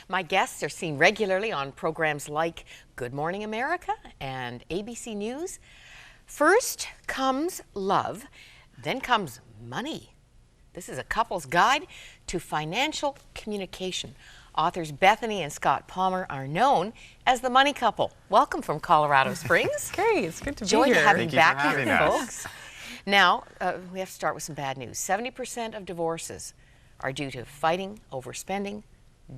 My guests are seen regularly on programs like Good Morning America and ABC News. First comes love, then comes money. This is a couple's guide to financial communication. Authors Bethany and Scott Palmer are known as the Money Couple. Welcome from Colorado Springs. Great, it's good to be Joy here. to have you back having here, us. folks. Now, we have to start with some bad news. 70% of divorces are due to fighting, overspending,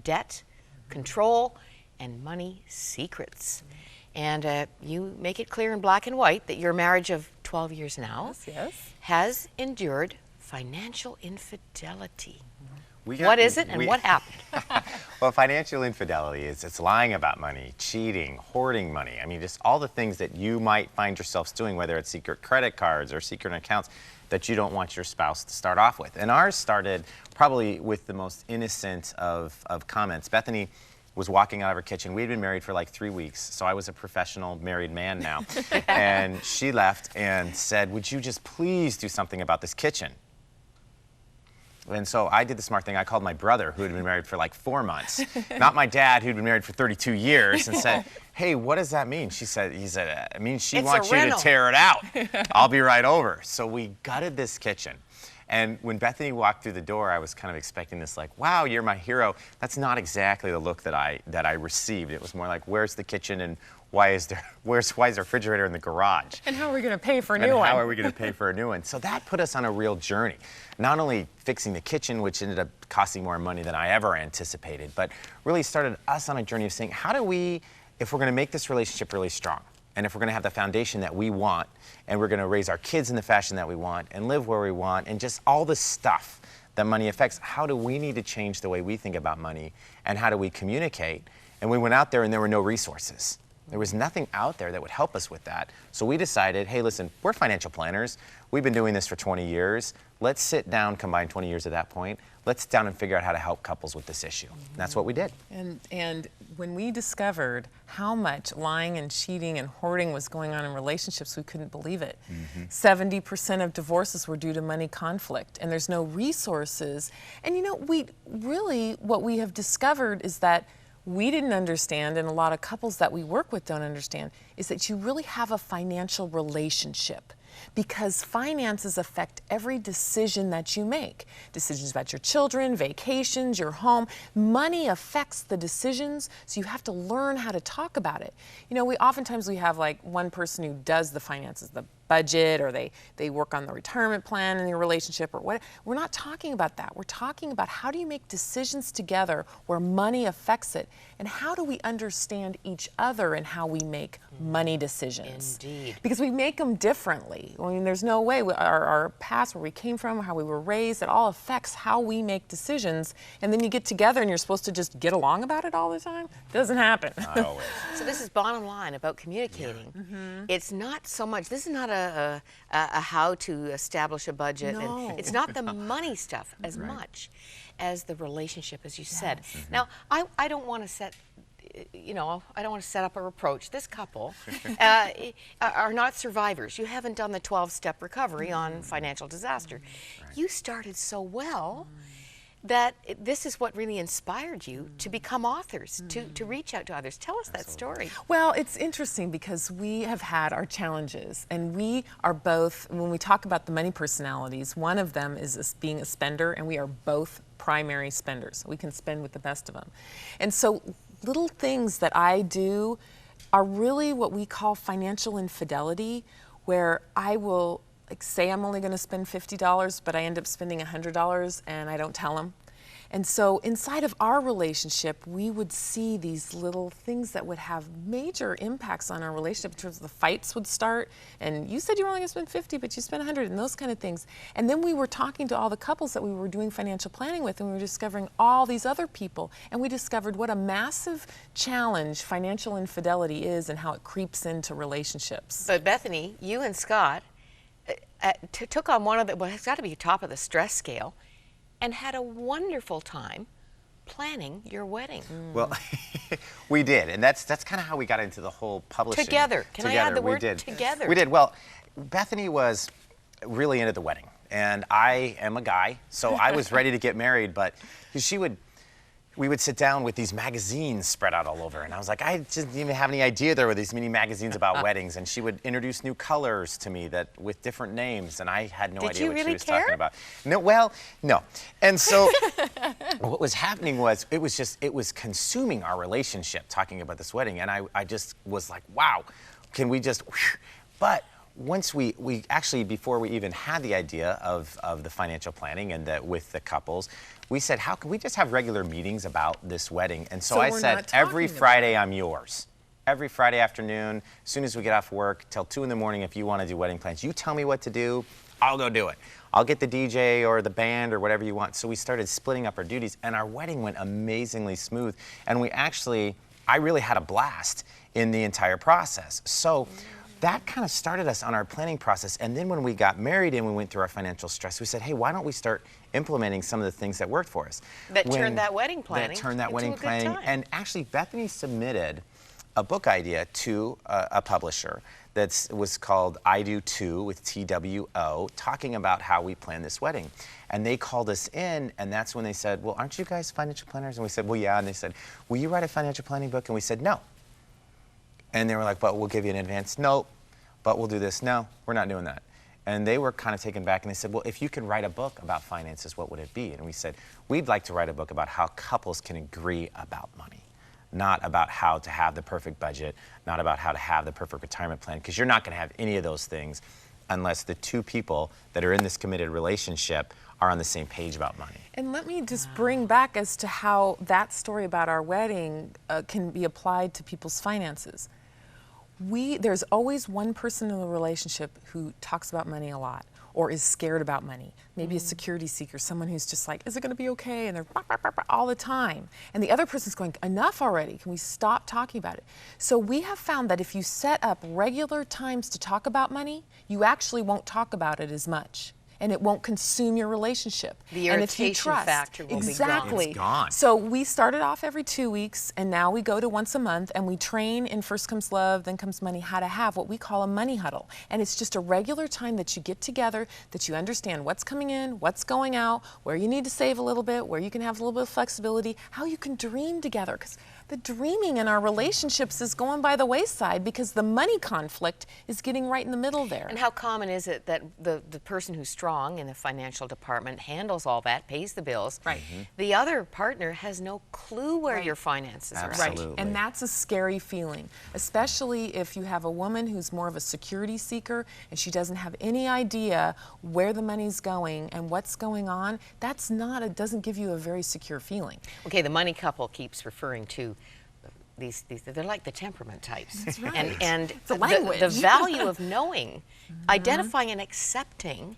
debt, control, and money secrets. And you make it clear in black and white that your marriage of 12 years now has endured financial infidelity. What is it and what happened? Well, financial infidelity is it's lying about money, cheating, hoarding money. I mean, just all the things that you might find yourselves doing, whether it's secret credit cards or secret accounts that you don't want your spouse to start off with. And ours started probably with the most innocent of comments. Bethany was walking out of her kitchen. We had been married for like 3 weeks, so I was a professional married man now. And she left and said, "Would you just please do something about this kitchen?" And so I did the smart thing. I called my brother, who had been married for like 4 months, not my dad, who'd been married for 32 years, and said, "Hey, what does that mean?" He said, "It means she wants you to tear it out. I'll be right over." So we gutted this kitchen. And when Bethany walked through the door, I was kind of expecting this, like, "Wow, you're my hero." That's not exactly the look that I received. It was more like, "Where's the kitchen and why is the refrigerator in the garage? And how are we going to pay for a new one? How are we going to pay for a new one?" So that put us on a real journey. Not only fixing the kitchen, which ended up costing more money than I ever anticipated, but really started us on a journey of saying, how do we, if we're going to make this relationship really strong, and if we're going to have the foundation that we want, and we're going to raise our kids in the fashion that we want, and live where we want, and just all the stuff that money affects, how do we need to change the way we think about money, and how do we communicate? And we went out there and there were no resources. There was nothing out there that would help us with that. So we decided, hey, listen, we're financial planners. We've been doing this for 20 years. Let's sit down, combine 20 years at that point. Let's sit down and figure out how to help couples with this issue. And that's what we did. And when we discovered how much lying and cheating and hoarding was going on in relationships, we couldn't believe it. 70% of divorces were due to money conflict, and there's no resources. And you know, what we have discovered is that we didn't understand, and a lot of couples that we work with don't understand, is that you really have a financial relationship, because finances affect every decision that you make. Decisions about your children, vacations, your home. Money affects the decisions, so you have to learn how to talk about it. You know, oftentimes we have like one person who does the finances, the budget, or they work on the retirement plan in your relationship, or what. We're not talking about that. We're talking about how do you make decisions together where money affects it, and how do we understand each other and how we make money decisions. Indeed. Because we make them differently. I mean, there's no way. Our past, where we came from, how we were raised, it all affects how we make decisions. And then you get together and you're supposed to just get along about it all the time. It doesn't happen. Not always. So this is bottom line about communicating. It's not so much, this is not a how to establish a budget. No. And it's not the money stuff as much as the relationship, as you said. Now, I don't want to set, you know, I don't want to set up a reproach. This couple are not survivors. You haven't done the 12-step recovery on financial disaster. You started so well that this is what really inspired you to become authors, to reach out to others. Tell us that story. Well, it's interesting because we have had our challenges, and we are both, when we talk about the money personalities, one of them is being a spender, and we are both primary spenders. We can spend with the best of them. And so little things that I do are really what we call financial infidelity, where I will say I'm only going to spend $50, but I end up spending $100 and I don't tell him. And so inside of our relationship, we would see these little things that would have major impacts on our relationship. In terms of the fights would start, and you said you were only going to spend 50, but you spent 100, and those kind of things. And then we were talking to all the couples that we were doing financial planning with, and we were discovering all these other people, and we discovered what a massive challenge financial infidelity is and how it creeps into relationships. But Bethany, you and Scott took on one of the, well, it's got to be top of the stress scale, and had a wonderful time planning your wedding. Well, we did, and that's kind of how we got into the whole publishing. Together. Can I add the word did. together? We did. Well, Bethany was really into the wedding, and I am a guy, so I was ready to get married, but she would we would sit down with these magazines spread out all over. And I was like, I just didn't even have any idea there were these many magazines about weddings. And she would introduce new colors to me that with different names. And I had no idea what she was talking about. No, well, no. And so what was happening was, it was consuming our relationship talking about this wedding. And I just was like, wow, can we just, but once we actually, before we even had the idea of the financial planning and with the couples, we said, how can we just have regular meetings about this wedding? And so I said, every Friday I'm yours. Every Friday afternoon, as soon as we get off work, till 2 in the morning, if you want to do wedding plans, you tell me what to do, I'll go do it. I'll get the DJ or the band or whatever you want. So we started splitting up our duties, and our wedding went amazingly smooth. And I really had a blast in the entire process. So that kind of started us on our planning process. And then when we got married and we went through our financial stress, we said, hey, why don't we start implementing some of the things that worked for us? That turned that wedding planning And actually, Bethany submitted a book idea to a publisher that was called I Do Too, with TWO, talking about how we plan this wedding. And they called us in, and that's when they said, well, aren't you guys financial planners? And we said, well, yeah. And they said, will you write a financial planning book? And we said, no. And they were like, but we'll give you an advance. No. But we'll do this. No, we're not doing that. And they were kind of taken back, and they said, well, if you could write a book about finances, what would it be? And we said, we'd like to write a book about how couples can agree about money, not about how to have the perfect budget, not about how to have the perfect retirement plan, because you're not going to have any of those things unless the two people that are in this committed relationship are on the same page about money. And let me just bring back as to how that story about our wedding can be applied to people's finances. There's always one person in the relationship who talks about money a lot or is scared about money. Maybe a security seeker, someone who's just like, is it gonna be okay? And they're all the time. And the other person's going, enough already, can we stop talking about it? So we have found that if you set up regular times to talk about money, you actually won't talk about it as much. And it won't consume your relationship. The irritation factor will be gone. It's gone. So we started off every 2 weeks, and now we go to once a month, and we train in First Comes Love, Then Comes Money how to have what we call a money huddle. And it's just a regular time that you get together, that you understand what's coming in, what's going out, where you need to save a little bit, where you can have a little bit of flexibility, how you can dream together. Because the dreaming in our relationships is going by the wayside because the money conflict is getting right in the middle there. And how common is it that the person who's strong in the financial department handles all that, pays the bills? Right. The other partner has no clue where your finances are. Absolutely. Right. And that's a scary feeling, especially if you have a woman who's more of a security seeker and she doesn't have any idea where the money's going and what's going on. It doesn't give you a very secure feeling. Okay, the money couple keeps referring to they're like the temperament types. That's right. And the language. The value of knowing, identifying and accepting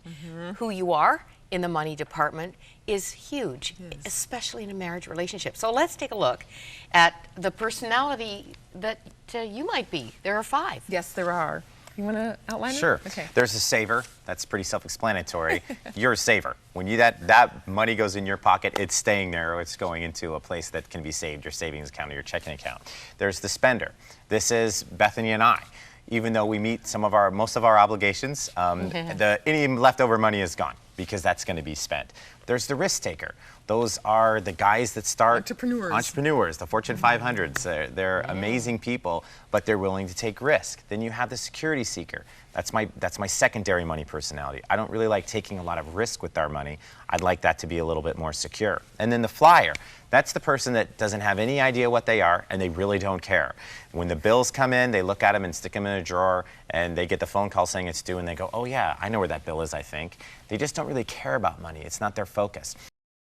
who you are in the money department is huge, especially in a marriage relationship. So let's take a look at the personality that you might be. There are 5. Yes, there are. You want to outline it? Sure. Okay. There's a saver. That's pretty self-explanatory. You're a saver. When that money goes in your pocket, it's staying there, or it's going into a place that can be saved, your savings account or your checking account. There's the spender. This is Bethany and I. Even though we meet most of our obligations, any leftover money is gone because that's going to be spent. There's the risk taker. Those are the guys that start entrepreneurs, the Fortune 500s. They're amazing people, but they're willing to take risk. Then you have the security seeker. That's my secondary money personality. I don't really like taking a lot of risk with our money. I'd like that to be a little bit more secure. And then the flyer. That's the person that doesn't have any idea what they are, and they really don't care. When the bills come in, they look at them and stick them in a drawer, and they get the phone call saying it's due, and they go, oh yeah, I know where that bill is, I think. They just don't really care about money. It's not their focus.